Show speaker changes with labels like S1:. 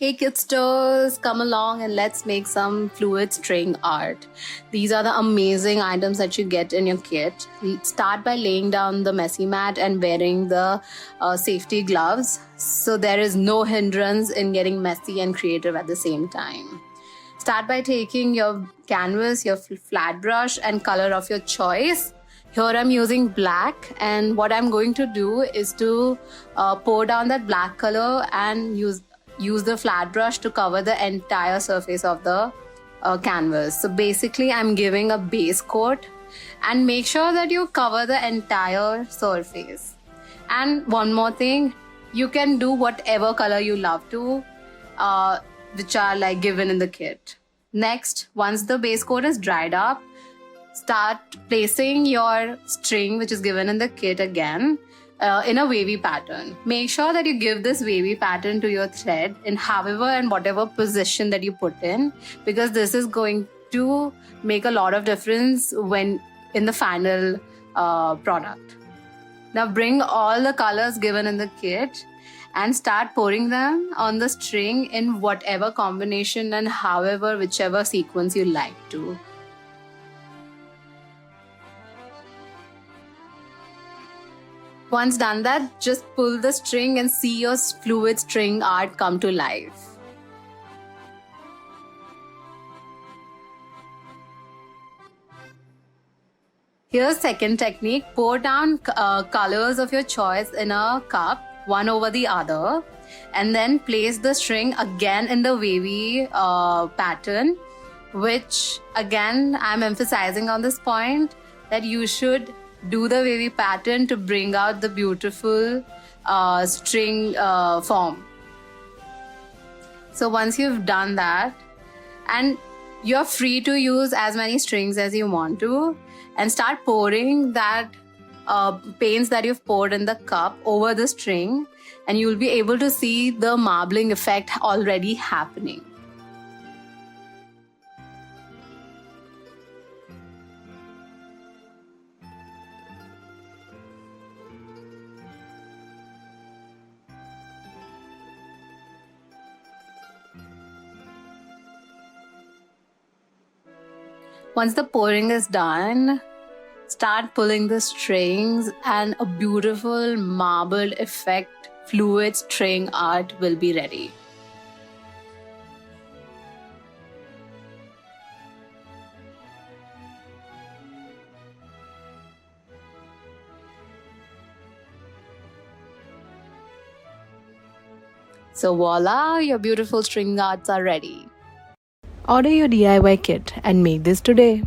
S1: Hey Kitsters, come along and let's make some fluid string art. These are the amazing items that you get in your kit. Start by laying down the messy mat and wearing the safety gloves so there is no hindrance in getting messy and creative at the same time. Start by taking your canvas, your flat brush and color of your choice. Here I'm using black, and what I'm going to do is to pour down that black color and use the flat brush to cover the entire surface of the canvas. So basically I'm giving a base coat, and make sure that you cover the entire surface. And one more thing, you can do whatever color you love to, which are like given in the kit. Next, once the base coat is dried up, start placing your string, which is given in the kit again, in a wavy pattern. Make sure that you give this wavy pattern to your thread in however and whatever position that you put in, because this is going to make a lot of difference when in the final product. Now bring all the colors given in the kit and start pouring them on the string in whatever combination and however, whichever sequence you like to. Once done that, just pull the string and see your fluid string art come to life. Here's second technique. Pour down colors of your choice in a cup, one over the other, and then place the string again in the wavy pattern, which again I'm emphasizing on this point that you should do the wavy pattern to bring out the beautiful string form. So once you've done that, and you're free to use as many strings as you want to, and start pouring that paints that you've poured in the cup over the string, and you'll be able to see the marbling effect already happening. Once the pouring is done, start pulling the strings and a beautiful marbled effect fluid string art will be ready. So voila, your beautiful string arts are ready. Order your DIY kit and make this today.